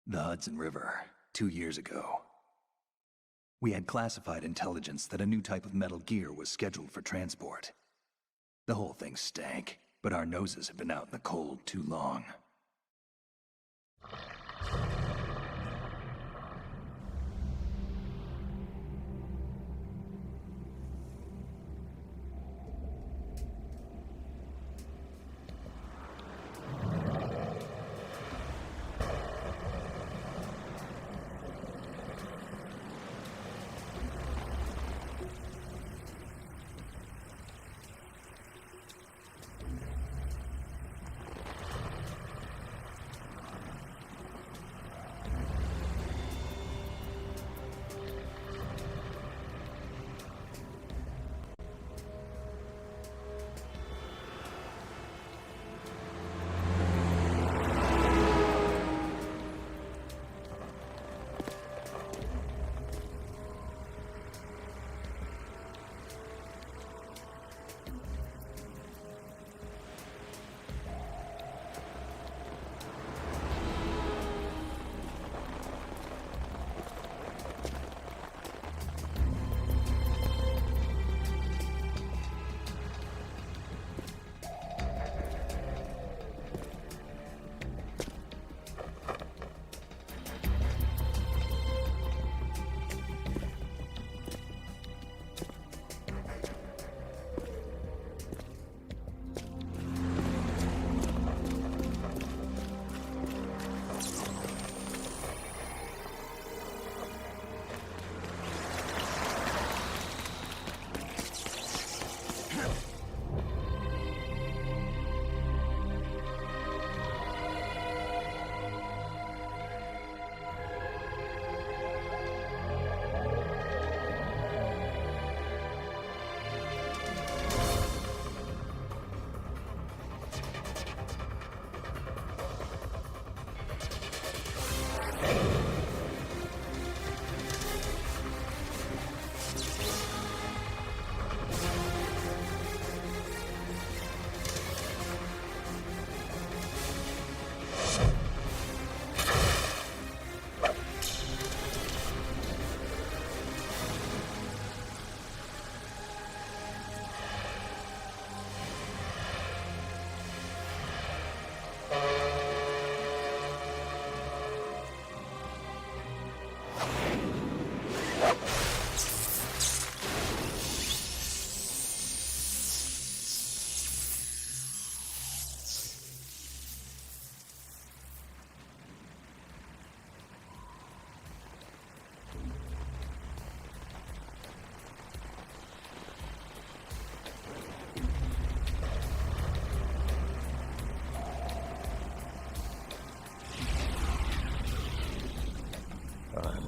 The Hudson River, 2 years ago. We had classified intelligence that a new type of metal gear was scheduled for transport. The whole thing stank, but our noses had been out in the cold too long.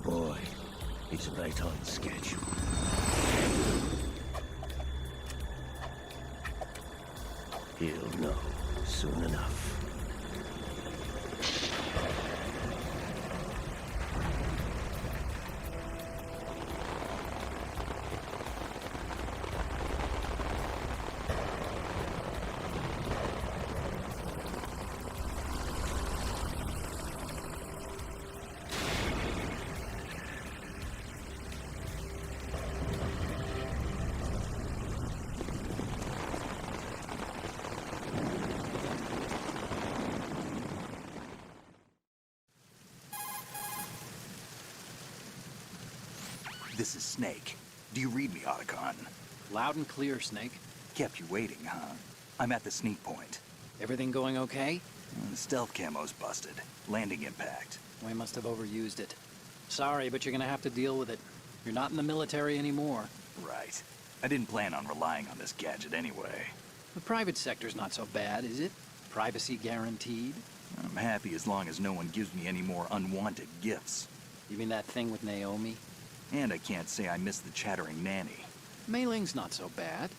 Boy, he's right on schedule. He'll know soon enough. This is Snake. Do you read me, Otacon? Loud and clear, Snake. Kept you waiting, huh? I'm at the sneak point. Everything going okay? The stealth camo's busted. Landing impact. We must have overused it. Sorry, but you're gonna have to deal with it. You're not in the military anymore. Right. I didn't plan on relying on this gadget anyway. The private sector's not so bad, is it? Privacy guaranteed? I'm happy as long as no one gives me any more unwanted gifts. You mean that thing with Naomi? And I can't say I miss the chattering nanny. Mei Ling's not so bad.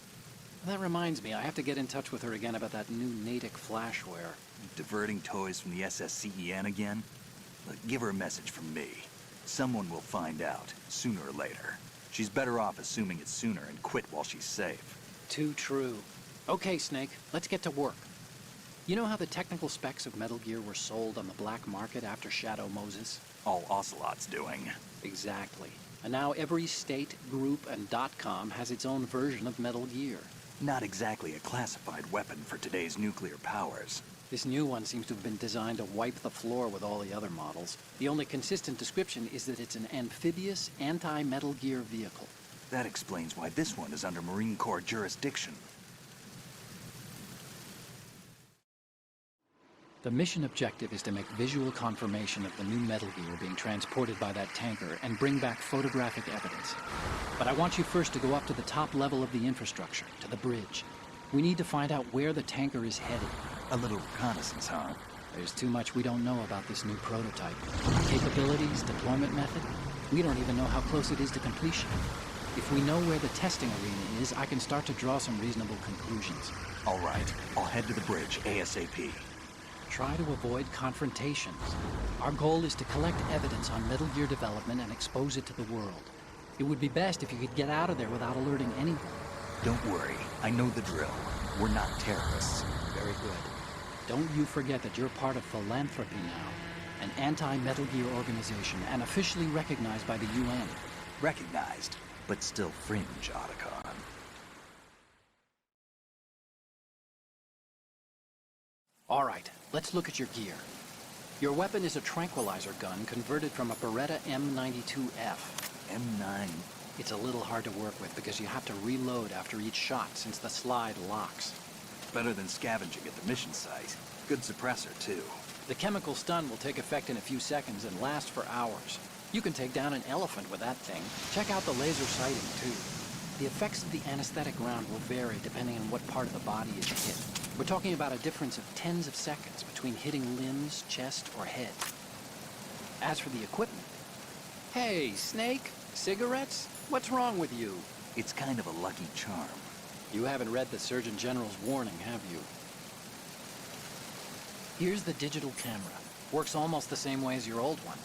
That reminds me, I have to get in touch with her again about that new Natick flashware. Diverting toys from the SSCEN again? Look, give her a message from me. Someone will find out, sooner or later. She's better off assuming it's sooner and quit while she's safe. Too true. Okay, Snake, let's get to work. You know how the technical specs of Metal Gear were sold on the black market after Shadow Moses? All Ocelot's doing. Exactly. And now every state, group, and .com has its own version of Metal Gear. Not exactly a classified weapon for today's nuclear powers. This new one seems to have been designed to wipe the floor with all the other models. The only consistent description is that it's an amphibious, anti-Metal Gear vehicle. That explains why this one is under Marine Corps jurisdiction. The mission objective is to make visual confirmation of the new Metal Gear being transported by that tanker and bring back photographic evidence. But I want you first to go up to the top level of the infrastructure, to the bridge. We need to find out where the tanker is headed. A little reconnaissance, huh? There's too much we don't know about this new prototype. Capabilities, deployment method. We don't even know how close it is to completion. If we know where the testing arena is, I can start to draw some reasonable conclusions. All right, I'll head to the bridge ASAP. Try to avoid confrontations. Our goal is to collect evidence on Metal Gear development and expose it to the world. It would be best if you could get out of there without alerting anyone. Don't worry, I know the drill. We're not terrorists. Very good. Don't you forget that you're part of Philanthropy now, an anti-Metal Gear organization and officially recognized by the UN. Recognized, but still fringe, Otacon. All right, let's look at your gear. Your weapon is a tranquilizer gun converted from a Beretta M92F. M9. It's a little hard to work with because you have to reload after each shot since the slide locks. Better than scavenging at the mission site. Good suppressor, too. The chemical stun will take effect in a few seconds and last for hours. You can take down an elephant with that thing. Check out the laser sighting, too. The effects of the anesthetic round will vary depending on what part of the body is hit. We're talking about a difference of tens of seconds between hitting limbs, chest, or head. As for the equipment... Hey, Snake? Cigarettes? What's wrong with you? It's kind of a lucky charm. You haven't read the Surgeon General's warning, have you? Here's the digital camera. Works almost the same way as your old one.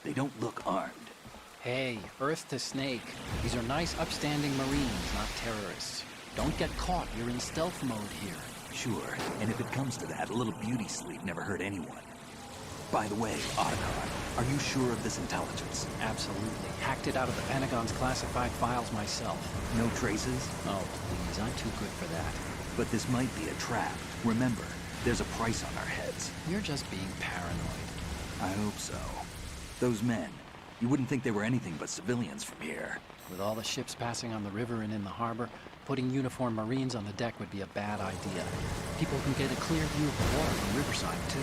They don't look armed. Hey, Earth to Snake. These are nice, upstanding Marines, not terrorists. Don't get caught. You're in stealth mode here. Sure, and if it comes to that, a little beauty sleep never hurt anyone. By the way, Otacon, are you sure of this intelligence? Absolutely. Hacked it out of the Pentagon's classified files myself. No traces? Oh, please, I'm too good for that. But this might be a trap. Remember, there's a price on our heads. You're just being paranoid. I hope so. Those men, you wouldn't think they were anything but civilians from here. With all the ships passing on the river and in the harbor, putting uniformed Marines on the deck would be a bad idea. People can get a clear view of the water from Riverside, too.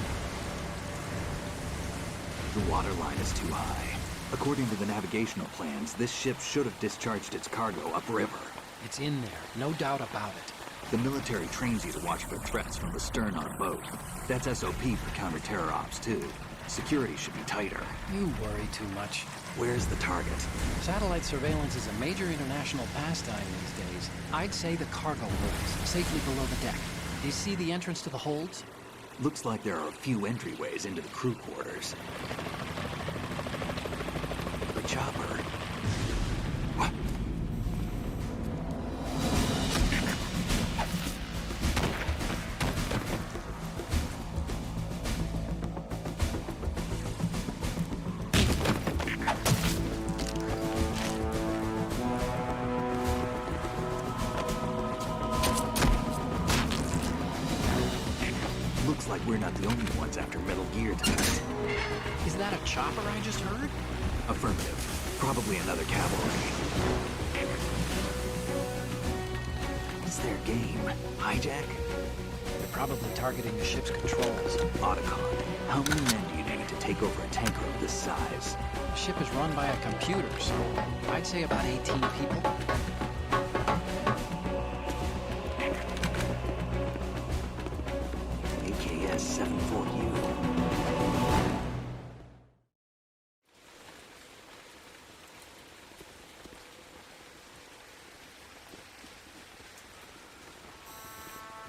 The water line is too high. According to the navigational plans, this ship should have discharged its cargo upriver. It's in there, no doubt about it. The military trains you to watch for threats from the stern on a boat. That's SOP for counter-terror ops, too. Security should be tighter. You worry too much. Where's the target? Satellite surveillance is a major international pastime these days. I'd say the cargo holds, safely below the deck. Do you see the entrance to the holds? Looks like there are a few entryways into the crew quarters. The chopper. What? Looks like we're not the only ones after Metal Gear tonight. Is that a chopper I just heard? Affirmative. Probably another cavalry. What's their game? Hijack? They're probably targeting the ship's controls. Otacon, how many men do you need to take over a tanker of this size? The ship is run by a computer, so I'd say about 18 people. AKS 74U.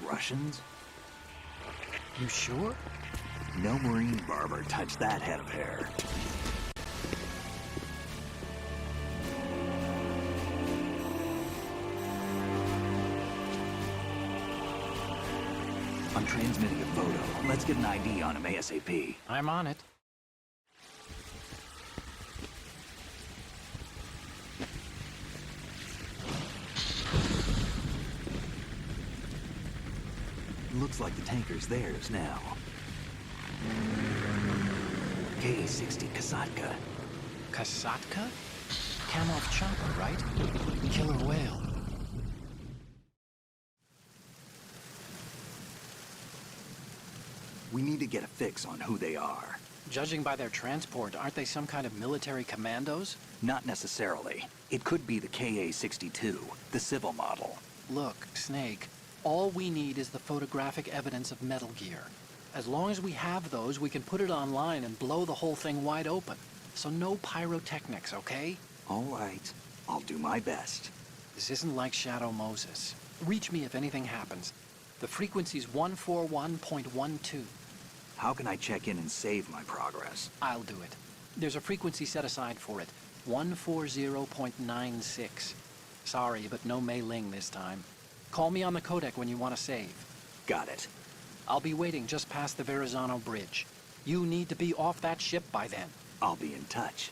Russians? You sure? No marine barber touched that head of hair. I'm transmitting a photo. Let's get an ID on him ASAP. I'm on it. Looks like the tanker's theirs now. Ka-60 Kasatka. Kasatka? Kamov chopper, right? Killer whale. We need to get a fix on who they are. Judging by their transport, aren't they some kind of military commandos? Not necessarily. It could be the Ka-62, the civil model. Look, Snake, all we need is the photographic evidence of Metal Gear. As long as we have those, we can put it online and blow the whole thing wide open. So no pyrotechnics, okay? All right. I'll do my best. This isn't like Shadow Moses. Reach me if anything happens. The frequency's 141.12. How can I check in and save my progress? I'll do it. There's a frequency set aside for it. 140.96. Sorry, but no Mei Ling this time. Call me on the codec when you want to save. Got it. I'll be waiting just past the Verrazano Bridge. You need to be off that ship by then. I'll be in touch.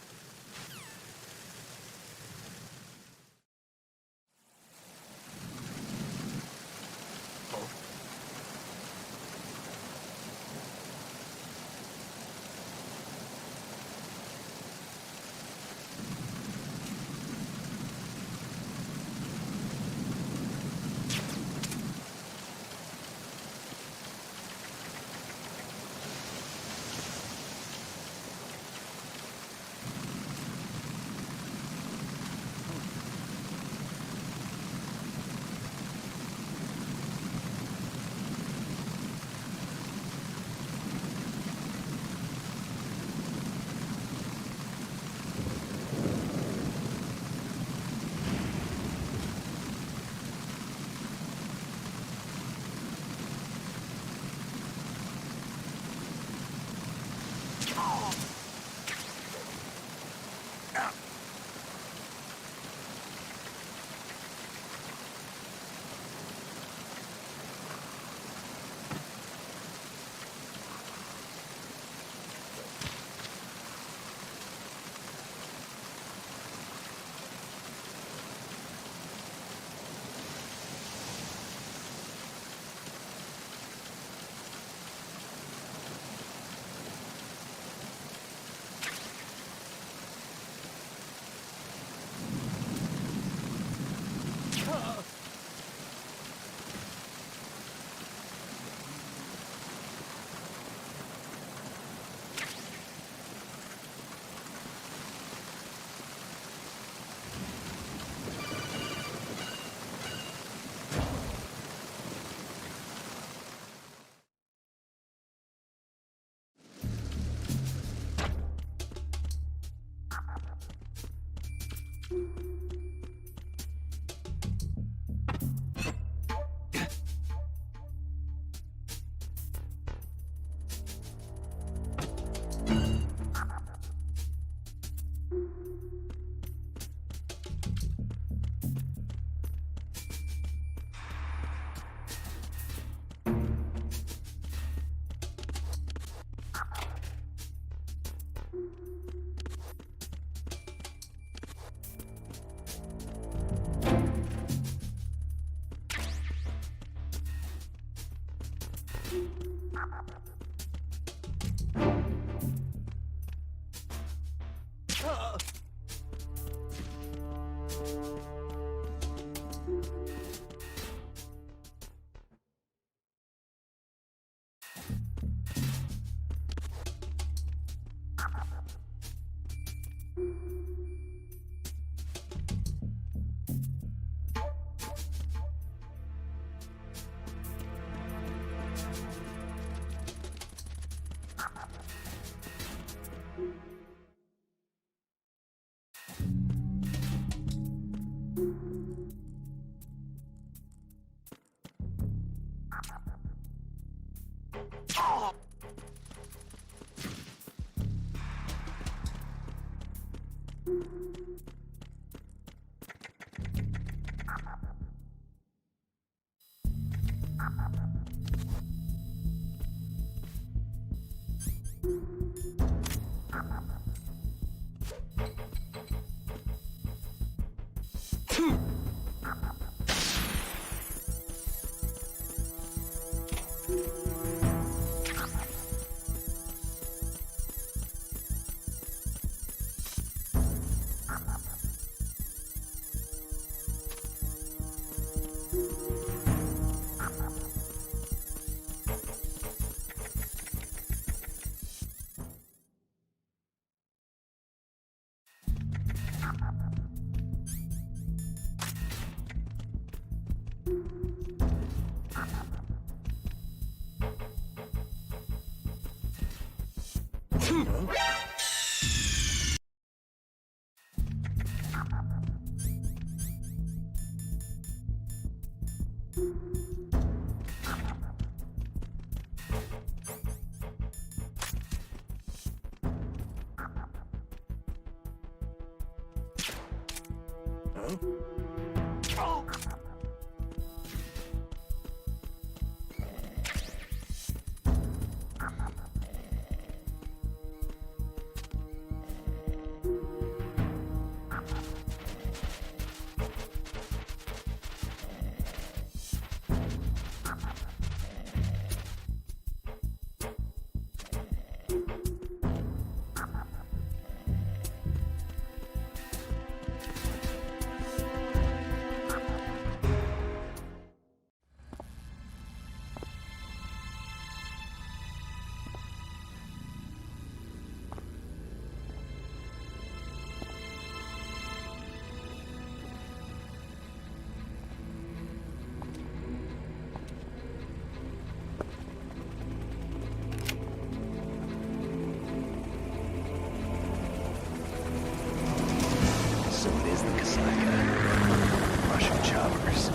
So it is the Kasaka. Russian choppers.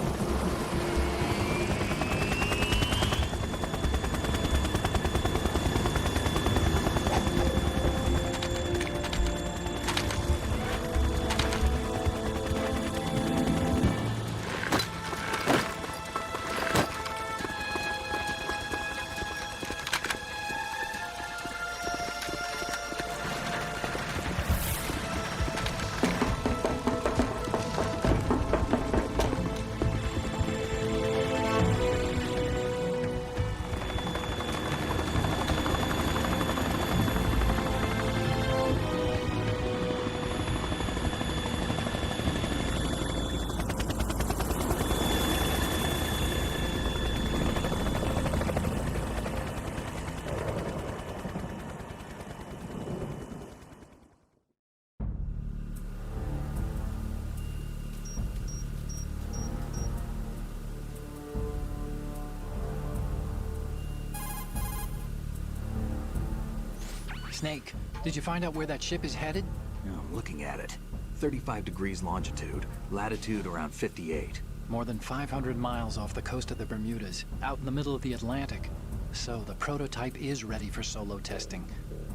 Snake, did you find out where that ship is headed? I'm looking at it. 35 degrees longitude, latitude around 58. More than 500 miles off the coast of the Bermudas, out in the middle of the Atlantic. So the prototype is ready for solo testing.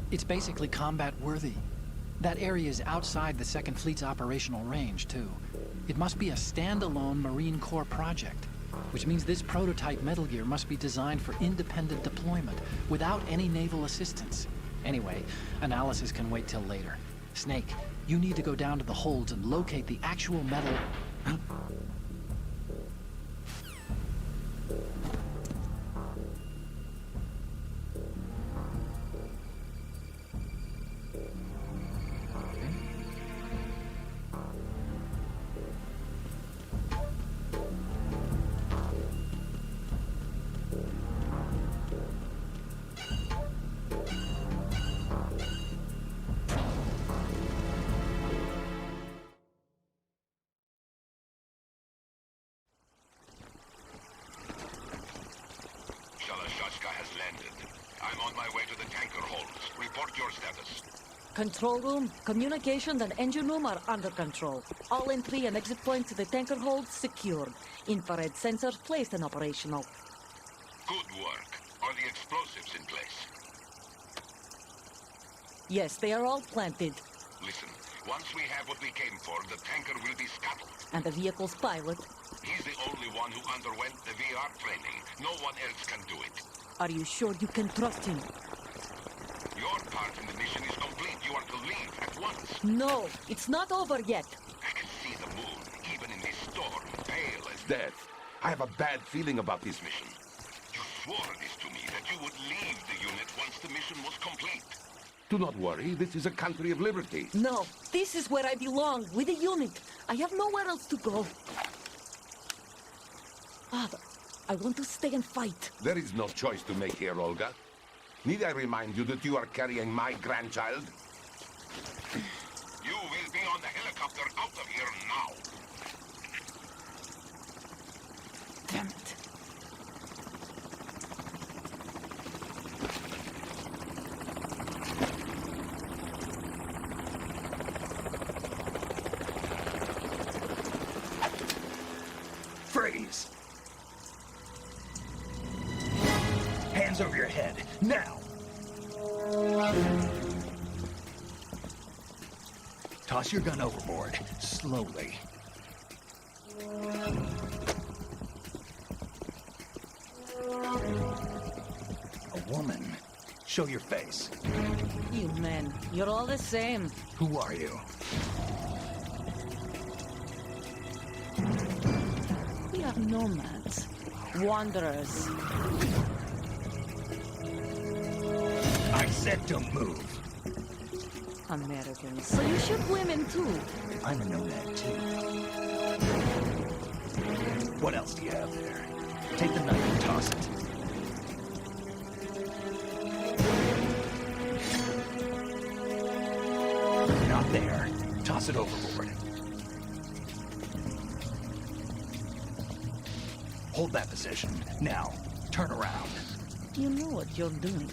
It's basically combat-worthy. That area is outside the Second Fleet's operational range, too. It must be a standalone Marine Corps project, which means this prototype Metal Gear must be designed for independent deployment, without any naval assistance. Anyway, analysis can wait till later. Snake, you need to go down to the holds and locate the actual metal... has landed. I'm on my way to the tanker holds. Report your status. Control room, communications and engine room are under control. All entry and exit points to the tanker holds secured. Infrared sensors placed and operational. Good work. Are the explosives in place? Yes, they are all planted. Listen, once we have what we came for, the tanker will be scuttled. And the vehicle's pilot? He's the only one who underwent the VR training. No one else can do it. Are you sure you can trust him? Your part in the mission is complete. You are to leave at once. No, it's not over yet. I can see the moon, even in this storm, pale as death. I have a bad feeling about this mission. You swore this to me, that you would leave the unit once the mission was complete. Do not worry, this is a country of liberty. No, this is where I belong, with the unit. I have nowhere else to go. Father, I want to stay and fight. There is no choice to make here, Olga. Need I remind you that you are carrying my grandchild? You will be on the helicopter out of here now. Damn it. Freeze! Hands over your head, now! Toss your gun overboard, slowly. A woman. Show your face. You men, you're all the same. Who are you? We are nomads. Wanderers. I said don't move. Americans. So you shoot women too. I'm a nomad too. What else do you have there? Take the knife and toss it. Not there. Toss it overboard. Hold that position. Now, turn around. You know what you're doing.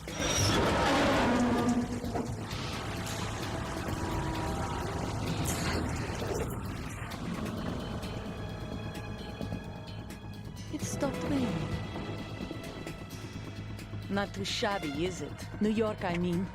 It stopped raining. Not too shabby, is it? New York, I mean.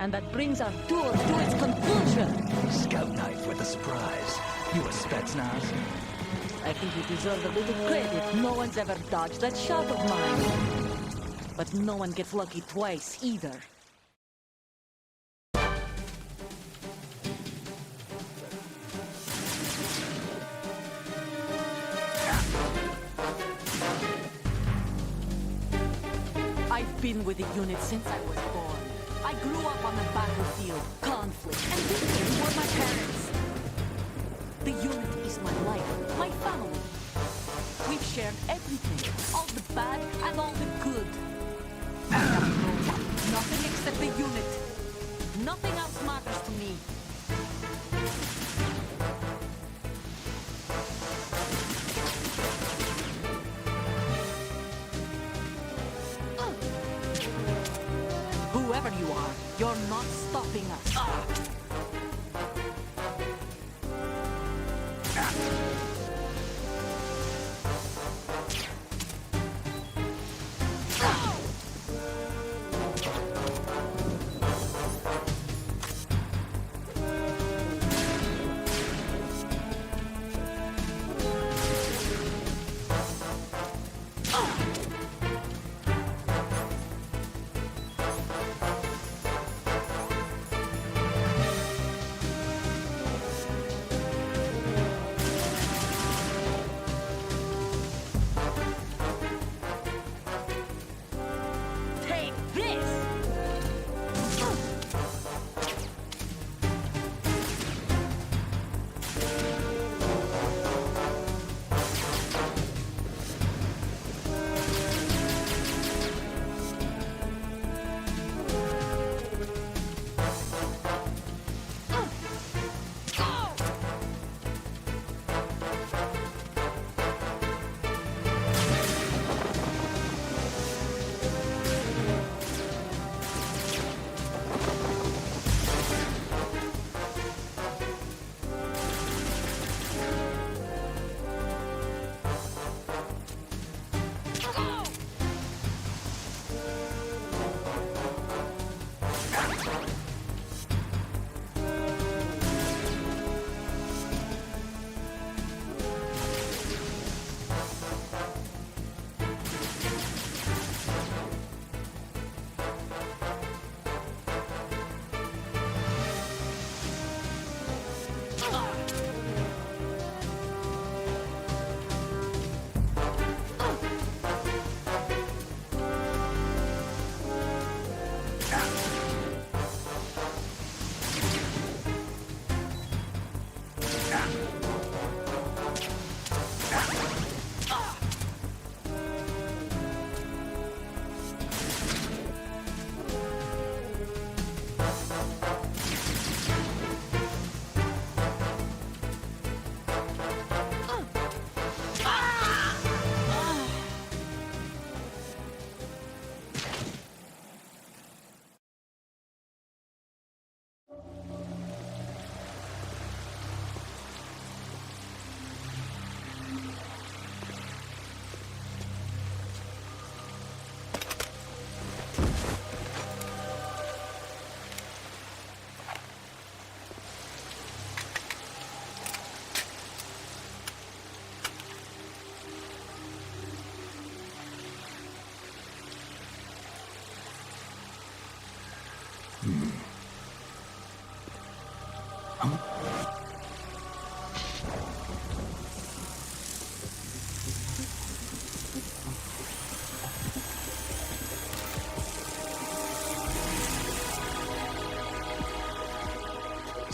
And that brings our tour to its conclusion. Scout knife with a surprise. You a Spetsnaz? I think you deserve a little credit. No one's ever dodged that shot of mine. But no one gets lucky twice, either. I've been with the unit since I was born. I grew up on the battlefield, conflict, and victory were my parents. The unit is my life, my family. We've shared everything, all the bad and all the good. I have known nothing except the unit. Nothing else matters to me. Whoever you are, you're not stopping us.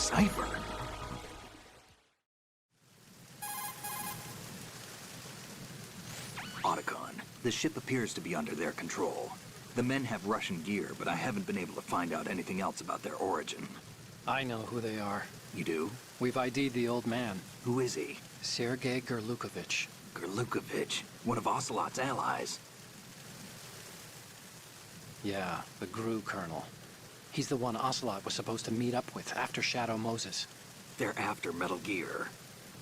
cipher. Otacon, the ship appears to be under their control. The men have Russian gear, but I haven't been able to find out anything else about their origin. I know who they are. You do? We've ID'd the old man, Who is he? Sergei Gerlukovich. Gerlukovich, one of Ocelot's allies. Yeah, the GRU colonel. He's the one Ocelot was supposed to meet up with after Shadow Moses. They're after Metal Gear.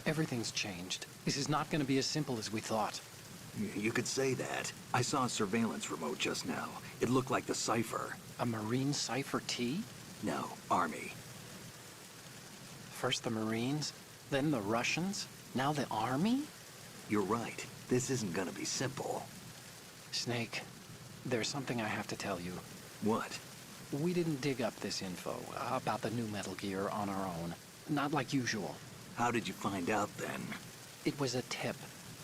Everything's changed. This is not going to be as simple as we thought. You could say that. I saw a surveillance remote just now. It looked like the cipher. A Marine Cipher T? No, Army. First the Marines, then the Russians, now the Army? You're right. This isn't gonna be simple. Snake, there's something I have to tell you. What? We didn't dig up this info about the new Metal Gear on our own. Not like usual. How did you find out then? It was a tip.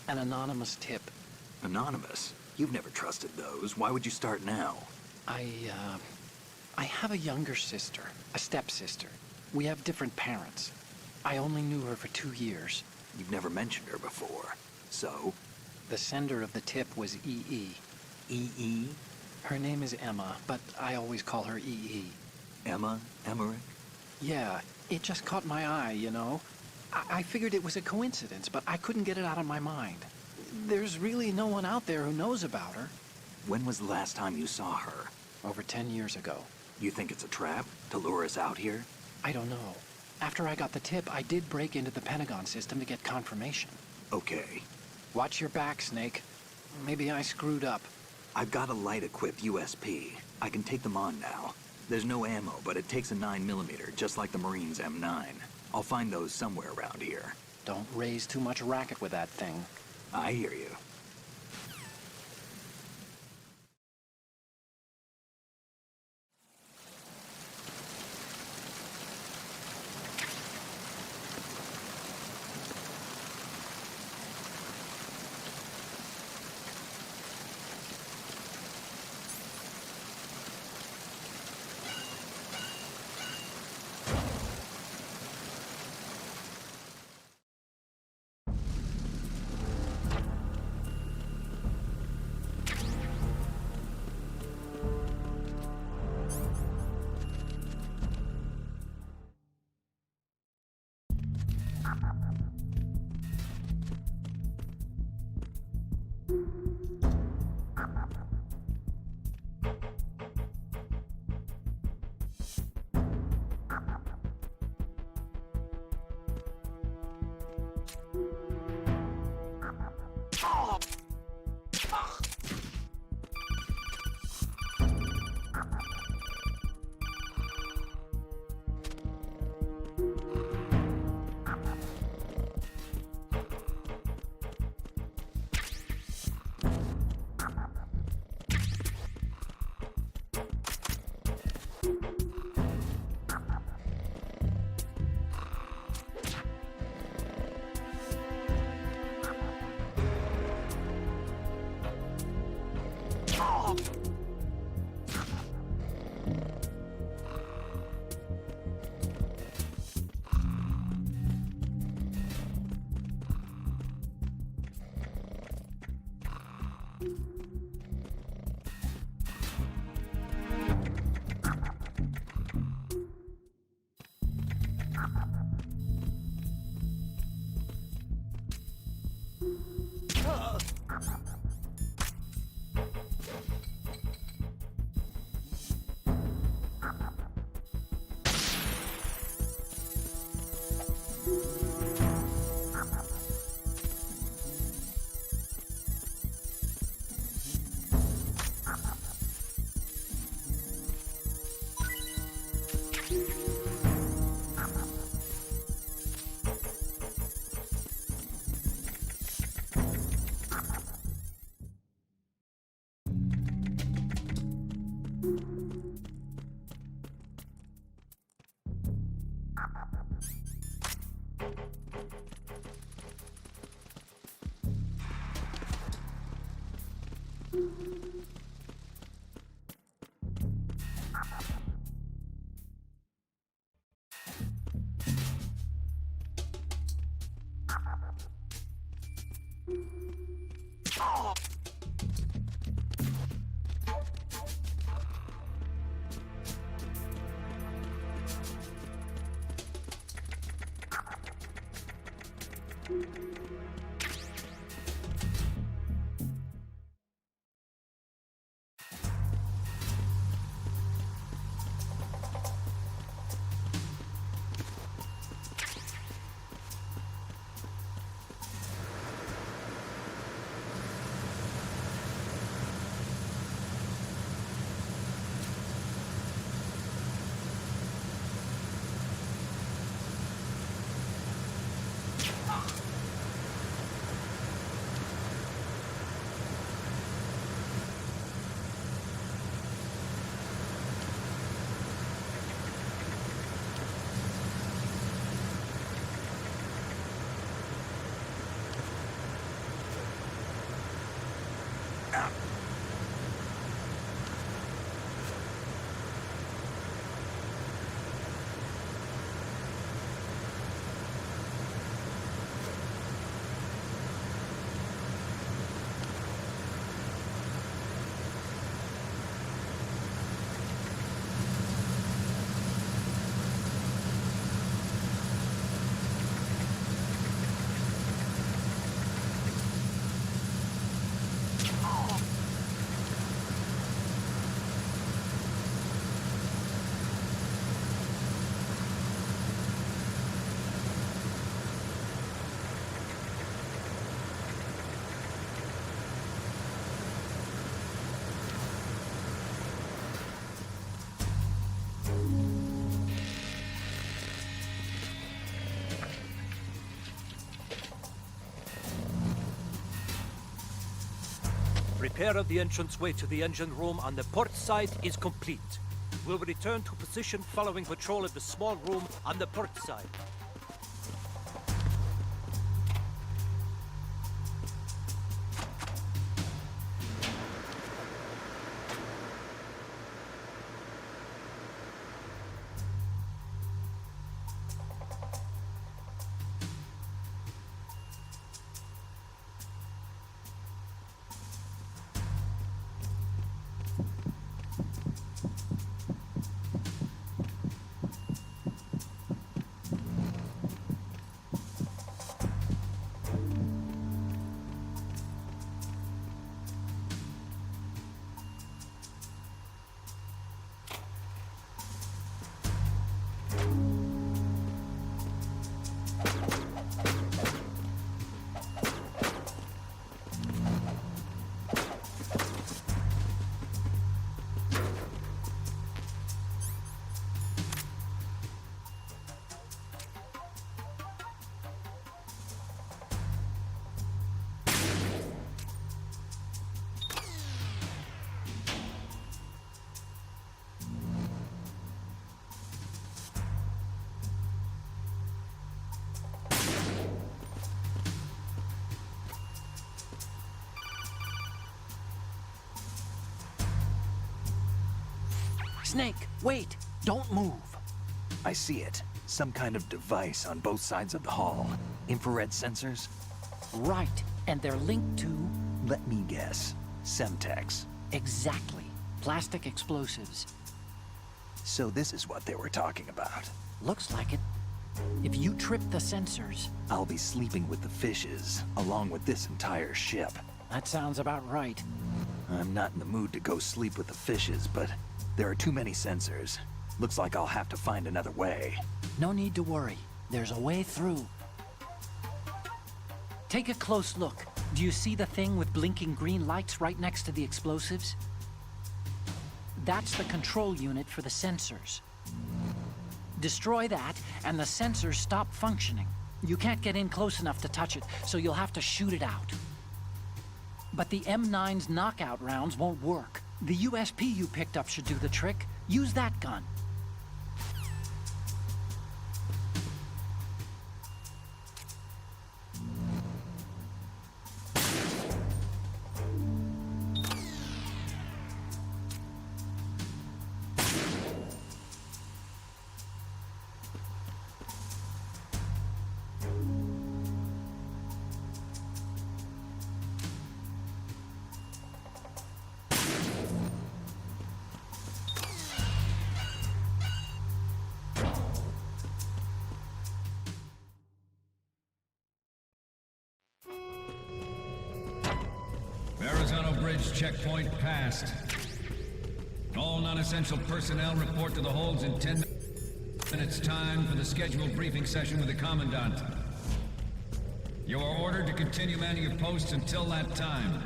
An anonymous tip. Anonymous? You've never trusted those. Why would you start now? I have a younger sister, a stepsister. We have different parents. I only knew her for 2 years. You've never mentioned her before. So? The sender of the tip was EE. EE? Her name is Emma, but I always call her EE. Emma? Emmerich? Yeah, it just caught my eye, you know? I figured it was a coincidence, but I couldn't get it out of my mind. There's really no one out there who knows about her. When was the last time you saw her? Over 10 years ago. You think it's a trap? To lure us out here? I don't know. After I got the tip, I did break into the Pentagon system to get confirmation. Okay. Watch your back, Snake. Maybe I screwed up. I've got a light-equipped USP. I can take them on now. There's no ammo, but it takes a 9mm, just like the Marines' M9. I'll find those somewhere around here. Don't raise too much racket with that thing. I hear you. Repair of the entranceway to the engine room on the port side is complete. We'll return to position following patrol of the small room on the port side. Snake, wait! Don't move! I see it. Some kind of device on both sides of the hall. Infrared sensors? Right, and they're linked to... Let me guess. Semtex. Exactly. Plastic explosives. So this is what they were talking about. Looks like it. If you trip the sensors... I'll be sleeping with the fishes, along with this entire ship. That sounds about right. I'm not in the mood to go sleep with the fishes, but there are too many sensors. Looks like I'll have to find another way. No need to worry. There's a way through. Take a close look. Do you see the thing with blinking green lights right next to the explosives? That's the control unit for the sensors. Destroy that, and the sensors stop functioning. You can't get in close enough to touch it, so you'll have to shoot it out. But the M9's knockout rounds won't work. The USP you picked up should do the trick. Use that gun. bridge checkpoint passed. All non-essential personnel report to the holds in 10 minutes time for the scheduled briefing session with the Commandant. You are ordered to continue manning your posts until that time.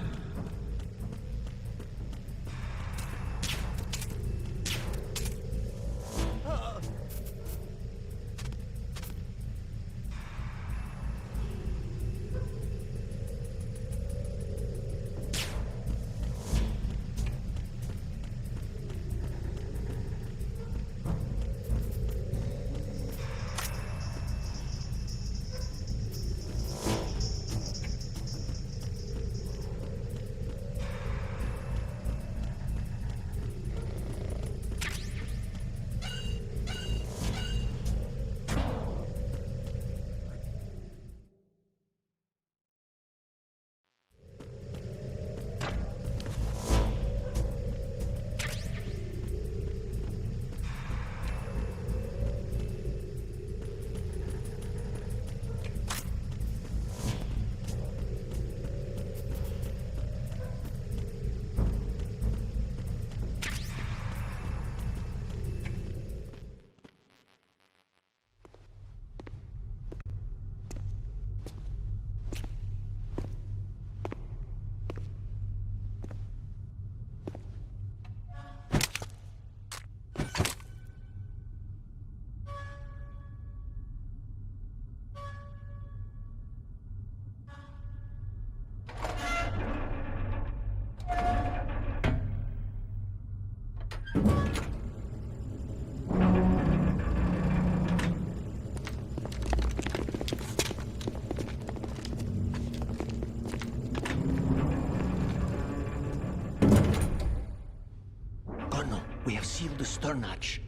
We have sealed the stern hatch.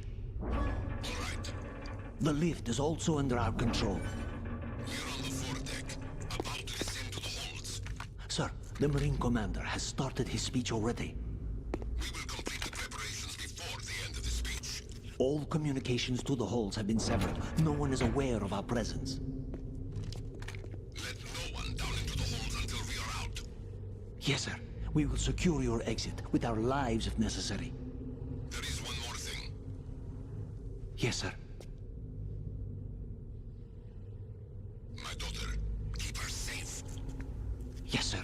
All right. The lift is also under our control. We're on the foredeck, about to descend to the holds. Sir, the Marine Commander has started his speech already. We will complete the preparations before the end of the speech. All communications to the holds have been severed. No one is aware of our presence. Let no one down into the holds until we are out. Yes, sir. We will secure your exit, with our lives if necessary. There is one more thing. Yes, sir. My daughter, keep her safe. Yes, sir.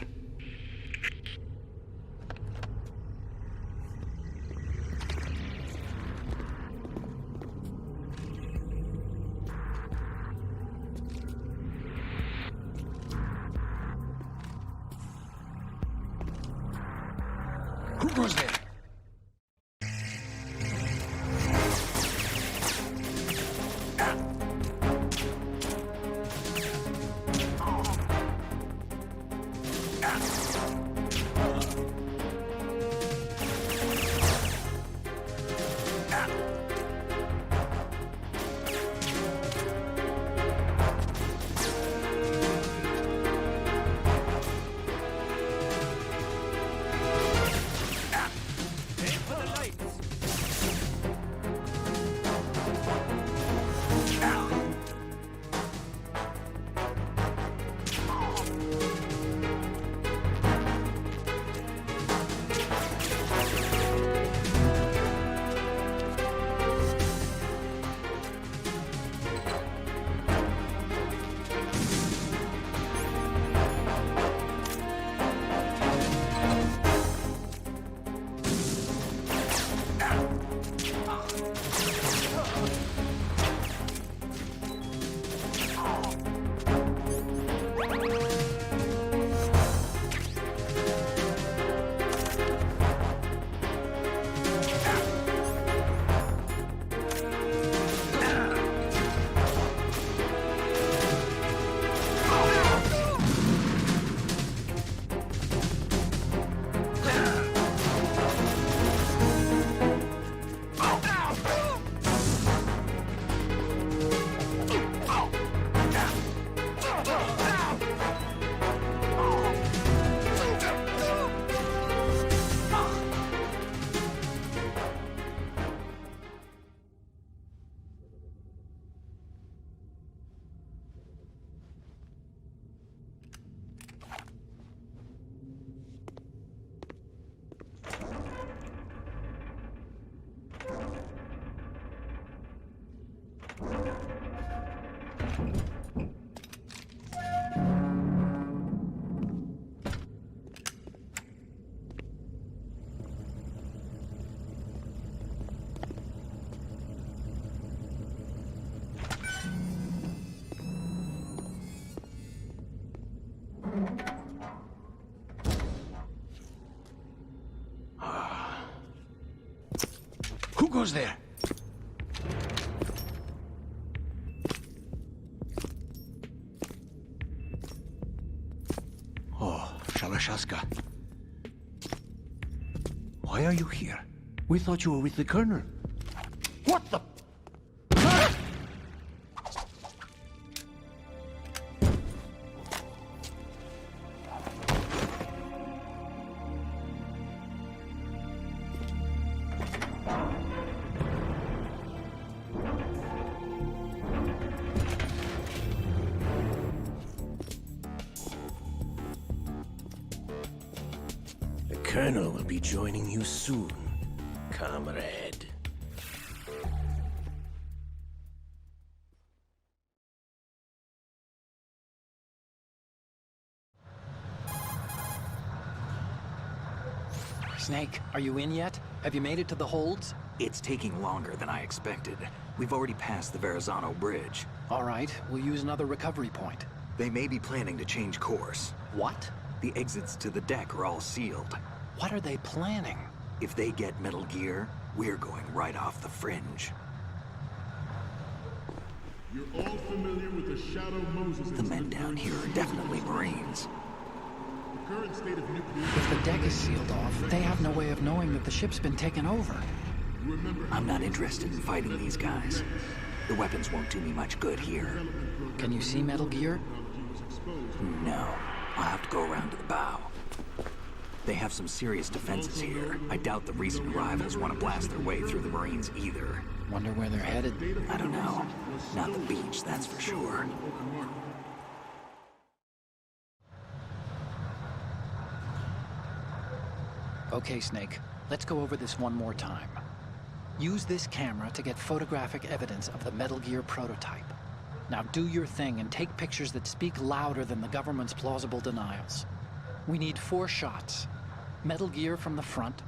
Who goes there? goes there? Oh, Shalashaska. Why are you here? We thought you were with the Colonel. What the? The Colonel will be joining you soon, comrade. Snake, are you in yet? Have you made it to the holds? It's taking longer than I expected. We've already passed the Verrazano Bridge. All right, we'll use another recovery point. They may be planning to change course. What? The exits to the deck are all sealed. What are they planning? If they get Metal Gear, we're going right off the fringe. You're all familiar with the Shadow Moses The men down here are definitely Marines. The current state of nuclear... If the deck is sealed off, they have no way of knowing that the ship's been taken over. I'm not interested in fighting these guys. The weapons won't do me much good here. Can you see Metal Gear? No. I'll have to go around to the bow. They have some serious defenses here. I doubt the recent arrivals want to blast their way through the Marines either. Wonder where they're headed. I don't know. Not the beach, that's for sure. Okay, Snake. Let's go over this one more time. Use this camera to get photographic evidence of the Metal Gear prototype. Now do your thing and take pictures that speak louder than the government's plausible denials. We need 4 shots. Metal Gear from the front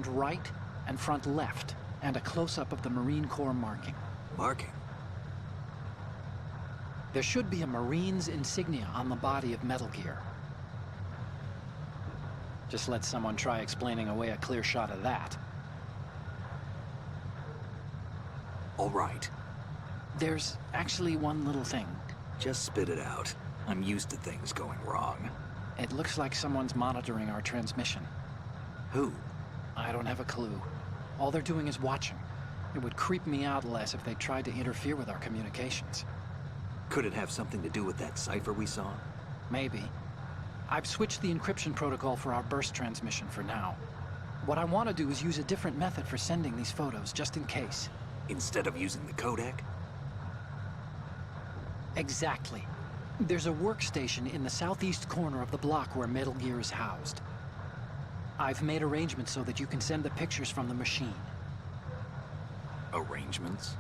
right, and front left, and a close-up of the Marine Corps marking. Marking? There should be a Marine's insignia on the body of Metal Gear. Just let someone try explaining away a clear shot of that. All right. There's actually one little thing. Just spit it out. I'm used to things going wrong. It looks like someone's monitoring our transmission. Who? I don't have a clue. All they're doing is watching. It would creep me out less if they tried to interfere with our communications. Could it have something to do with that cipher we saw? Maybe. I've switched the encryption protocol for our burst transmission for now. What I want to do is use a different method for sending these photos, just in case. Instead of using the codec? Exactly. There's a workstation in the southeast corner of the block where Metal Gear is housed. I've made arrangements so that you can send the pictures from the machine. Arrangements?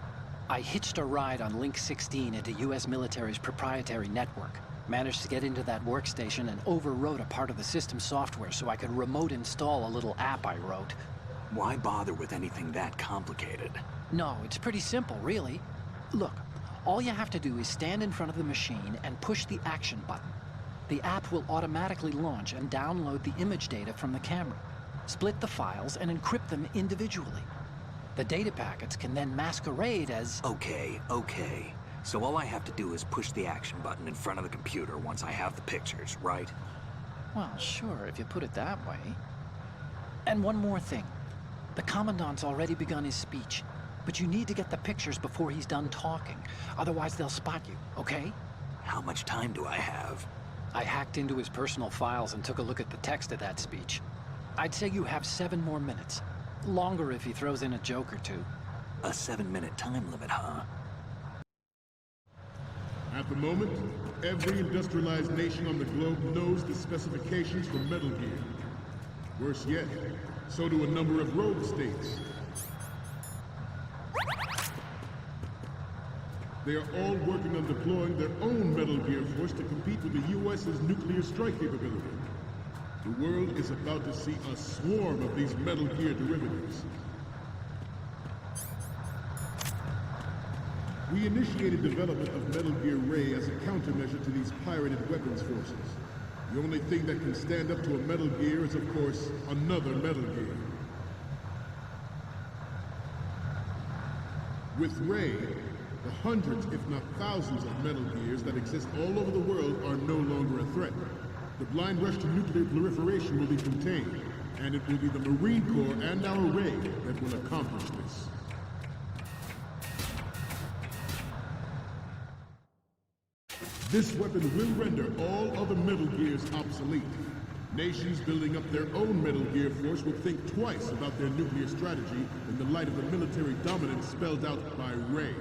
I hitched a ride on Link 16 into US military's proprietary network. Managed to get into that workstation and overwrote a part of the system software so I could remote install a little app I wrote. Why bother with anything that complicated? No, it's pretty simple, really. Look, all you have to do is stand in front of the machine and push the action button. The app will automatically launch and download the image data from the camera, split the files, and encrypt them individually. The data packets can then masquerade as... Okay. So all I have to do is push the action button in front of the computer once I have the pictures, right? Well, sure, if you put it that way. And one more thing. The Commandant's already begun his speech, but you need to get the pictures before he's done talking. Otherwise, they'll spot you, okay? How much time do I have? I hacked into his personal files and took a look at the text of that speech. I'd say you have 7 more minutes. Longer if he throws in a joke or two. A 7-minute time limit, huh? At the moment, every industrialized nation on the globe knows the specifications for Metal Gear. Worse yet, so do a number of rogue states. They are all working on deploying their own Metal Gear force to compete with the U.S.'s nuclear strike capability. The world is about to see a swarm of these Metal Gear derivatives. We initiated development of Metal Gear Ray as a countermeasure to these pirated weapons forces. The only thing that can stand up to a Metal Gear is, of course, another Metal Gear. With Ray, the hundreds, if not thousands, of Metal Gears that exist all over the world are no longer a threat. The blind rush to nuclear proliferation will be contained, and it will be the Marine Corps and our Ray that will accomplish this. This weapon will render all other Metal Gears obsolete. Nations building up their own Metal Gear force will think twice about their nuclear strategy in the light of the military dominance spelled out by Ray.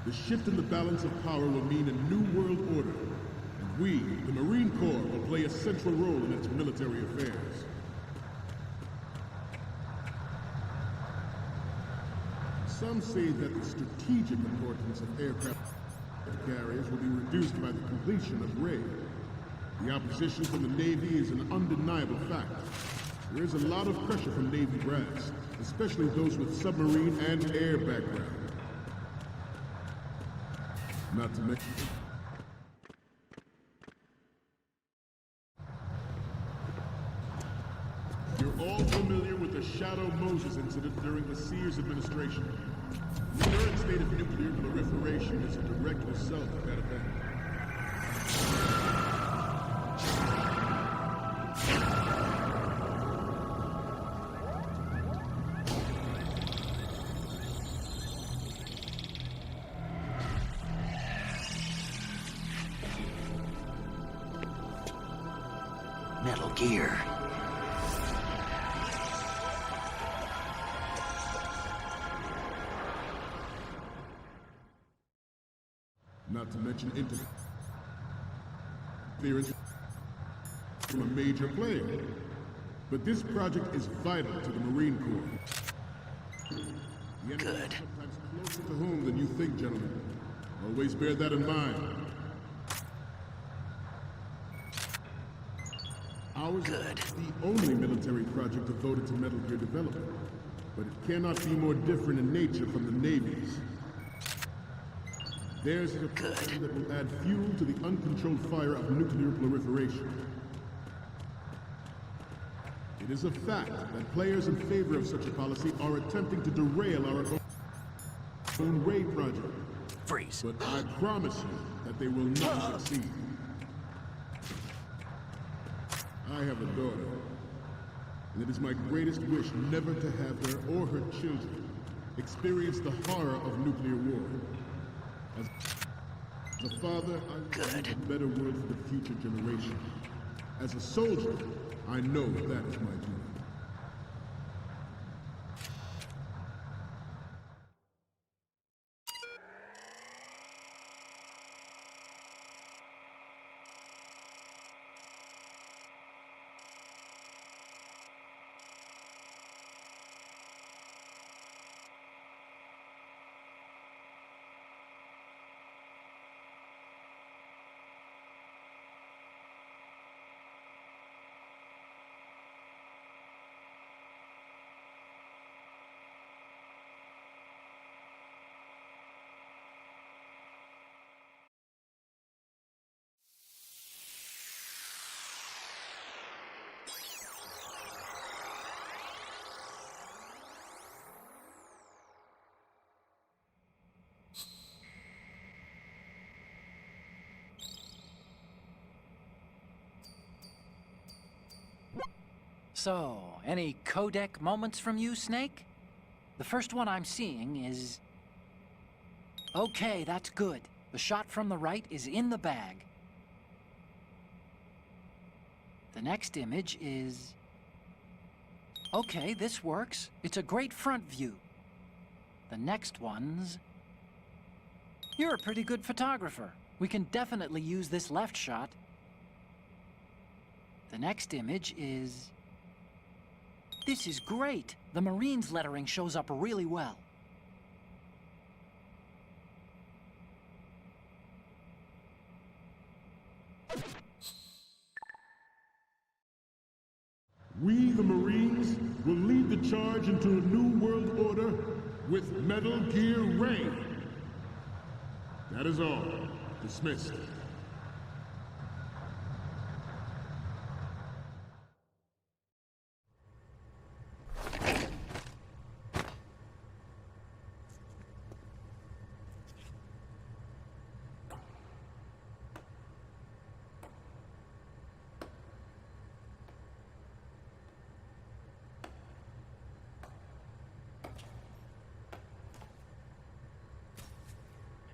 The shift in the balance of power will mean a new world order, and we, the Marine Corps, will play a central role in its military affairs. Some say that the strategic importance of aircraft carriers will be reduced by the completion of Ray. The opposition from the Navy is an undeniable fact. There is a lot of pressure from Navy brass, especially those with submarine and air background. Not to mention... You're all familiar with the Shadow Moses incident during the Sears administration. The current state of nuclear proliferation is a direct result of that event. Metal Gear. Not to mention interference from a major player. But this project is vital to the Marine Corps. The enemy is sometimes closer to home than you think, gentlemen. Always bear that in mind. Ours is the only military project devoted to Metal Gear development, but it cannot be more different in nature from the Navy's. Theirs is a program that will add fuel to the uncontrolled fire of nuclear proliferation. It is a fact that players in favor of such a policy are attempting to derail our own Ray project. Freeze. But I promise you that they will not succeed. I have a daughter, and it is my greatest wish never to have her or her children experience the horror of nuclear war. As a father, I want a better world for the future generation. As a soldier, I know that is my duty. So, any codec moments from you, Snake? The first one I'm seeing is... Okay, that's good. The shot from the right is in the bag. The next image is... Okay, this works. It's a great front view. The next one's... You're a pretty good photographer. We can definitely use this left shot. The next image is... This is great. The Marines lettering shows up really well. We, the Marines, will lead the charge into a new world order with Metal Gear Ray. That is all. Dismissed.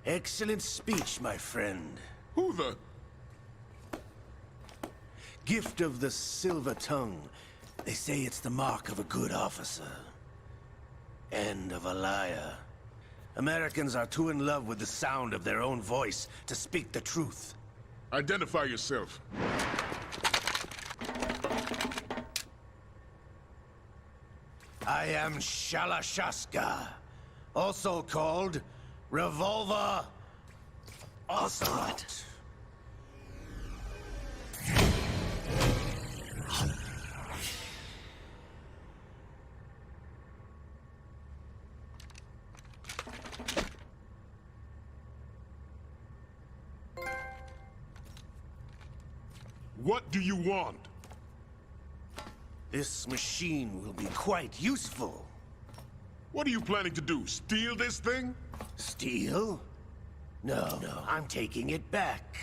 Excellent speech, my friend. Who the... Gift of the silver tongue. They say it's the mark of a good officer. And of a liar. Americans are too in love with the sound of their own voice to speak the truth. Identify yourself. I am Shalashaska, also called Revolver Ocelot. What do you want? This machine will be quite useful. What are you planning to do? Steal this thing? Steal? No, I'm taking it back.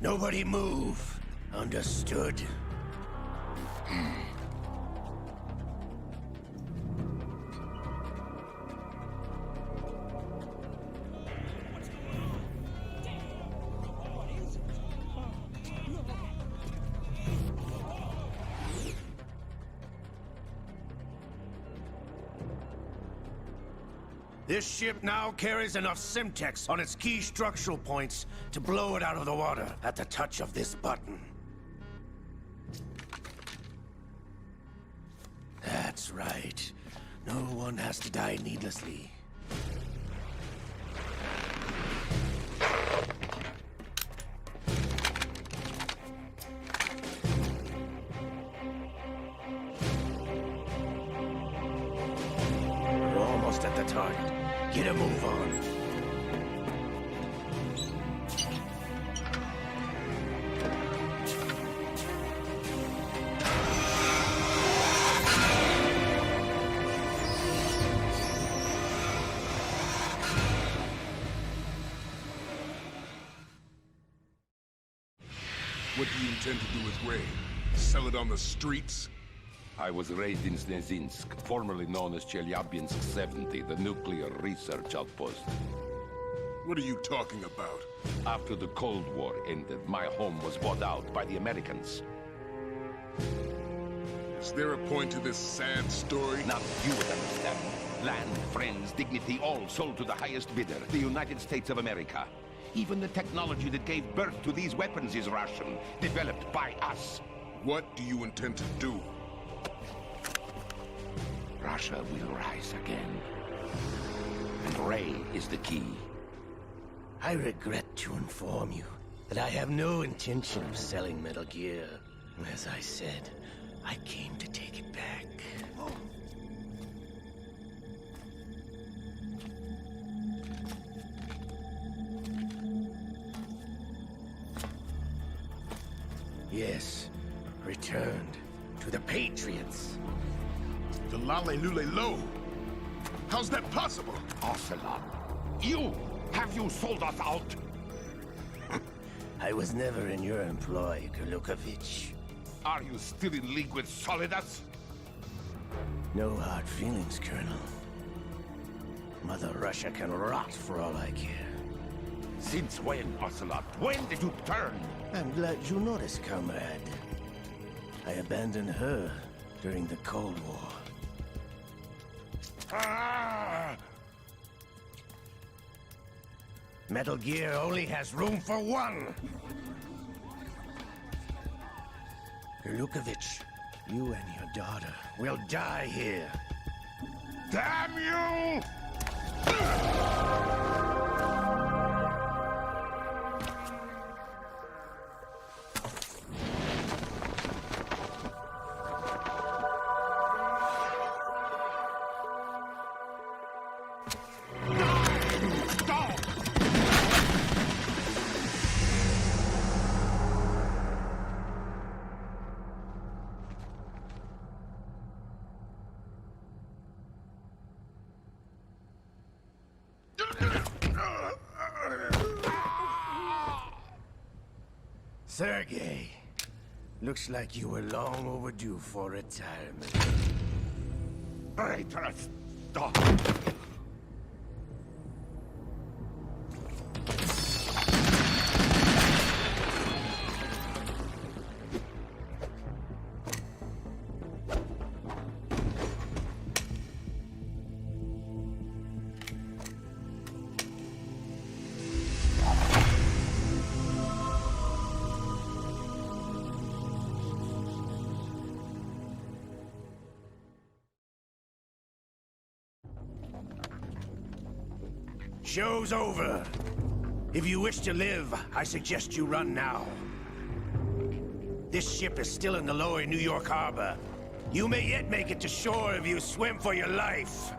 Nobody move. Understood? This ship now carries enough Simtex on its key structural points to blow it out of the water at the touch of this button. That's right. No one has to die needlessly. We're almost at the target. Get a move on. What do you intend to do with Ray? Sell it on the streets? I was raised in Snezinsk, formerly known as Chelyabinsk 70, the nuclear research outpost. What are you talking about? After the Cold War ended, my home was bought out by the Americans. Is there a point to this sad story? Now you would understand. Land, friends, dignity, all sold to the highest bidder, the United States of America. Even the technology that gave birth to these weapons is Russian, developed by us. What do you intend to do? Russia will rise again. And Ray is the key. I regret to inform you that I have no intention of selling Metal Gear. As I said, I came to take it back. Yes, returned to the Patriots. The Lale Lule Lo? How's that possible? Ocelot, have you sold us out? I was never in your employ, Gurlukovich. Are you still in league with Solidus? No hard feelings, Colonel. Mother Russia can rot for all I care. Since when, Ocelot? When did you turn? I'm glad you noticed, comrade. I abandoned her during the Cold War. Metal Gear only has room for one! Gurlukovich, you and your daughter will die here. Damn you! Sergei, looks like you were long overdue for retirement. Traitors! Stop! Show's over. If you wish to live, I suggest you run now. This ship is still in the lower New York harbor. You may yet make it to shore if you swim for your life.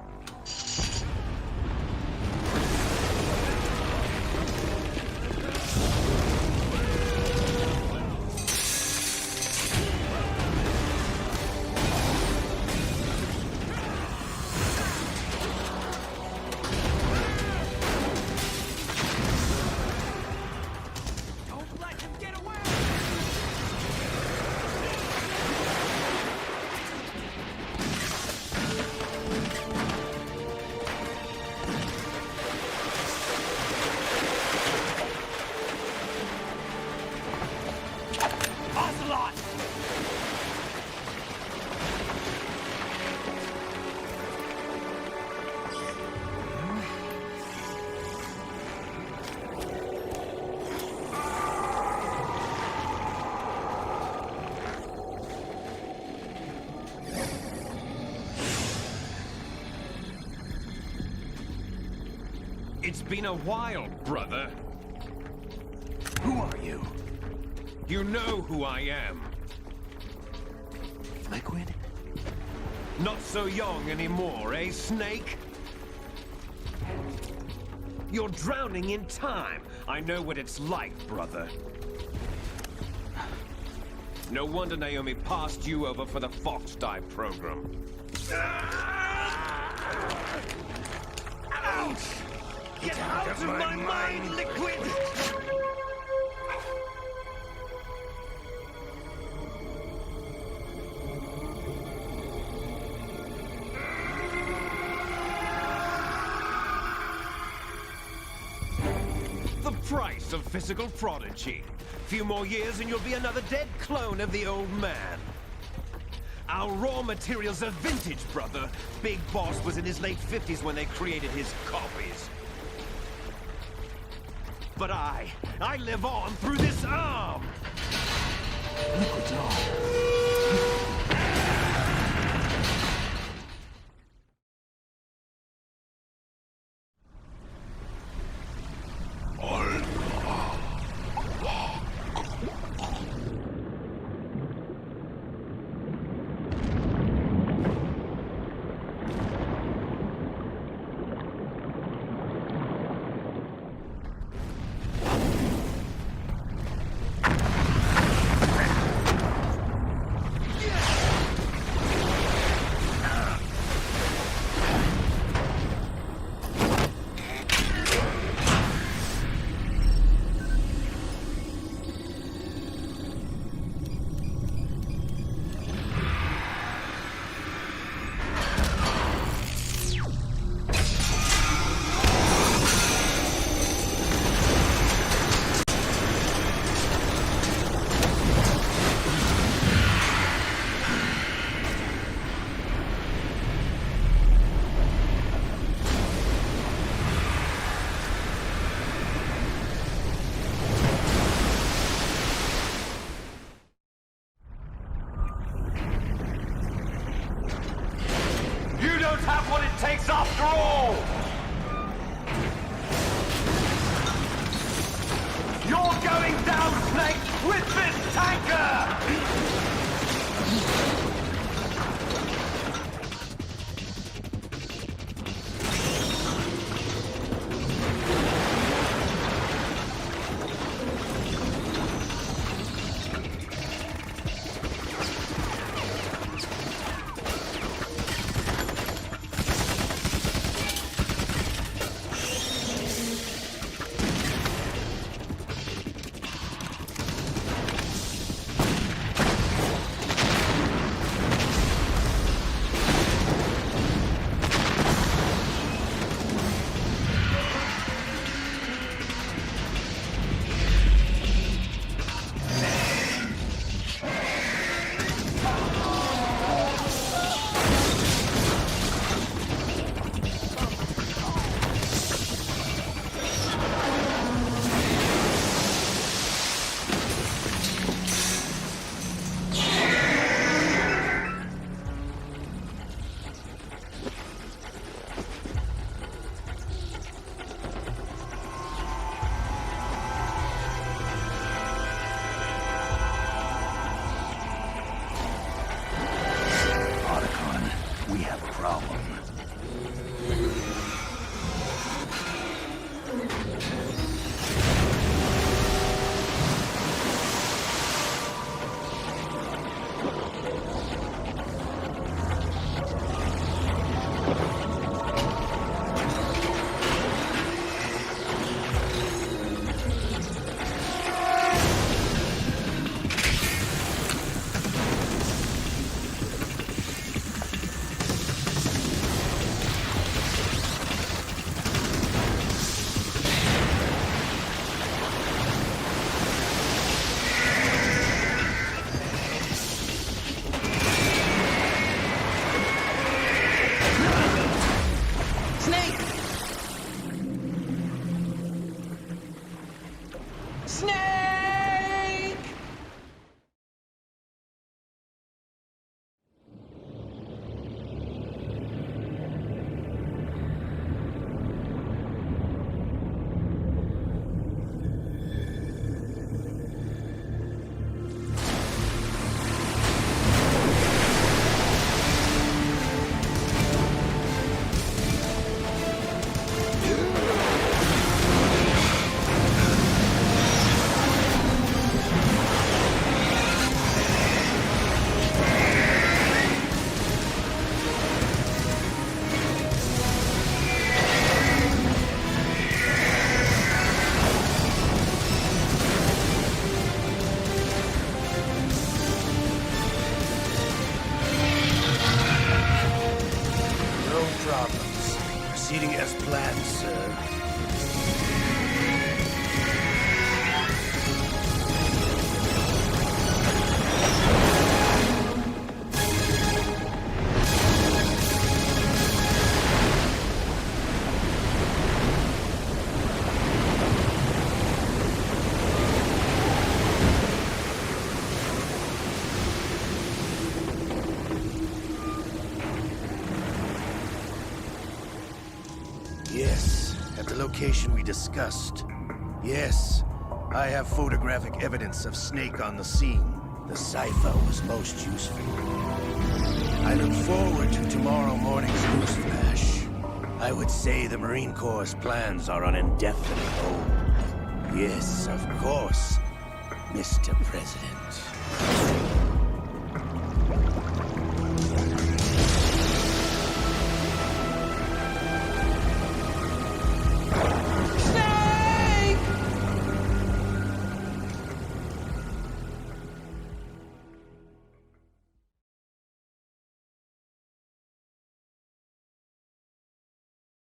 It's been a while, brother. Who are you? You know who I am. Liquid? Not so young anymore, eh, Snake? You're drowning in time. I know what it's like, brother. No wonder Naomi passed you over for the Fox Dive program. Ouch! Get out of my mind, Liquid! The price of physical prodigy. Few more years and you'll be another dead clone of the old man. Our raw materials are vintage, brother. Big Boss was in his late 50s when they created his copies. But I live on through this arm! Liquid's on. Have what it takes after all! You're going down, Snake, with this tanker! Snake! Proceeding as planned, sir. Yes, at the location we discussed. Yes, I have photographic evidence of Snake on the scene. The cipher was most useful. I look forward to tomorrow morning's news flash. I would say the Marine Corps' plans are on indefinite hold. Yes, of course, Mr. President.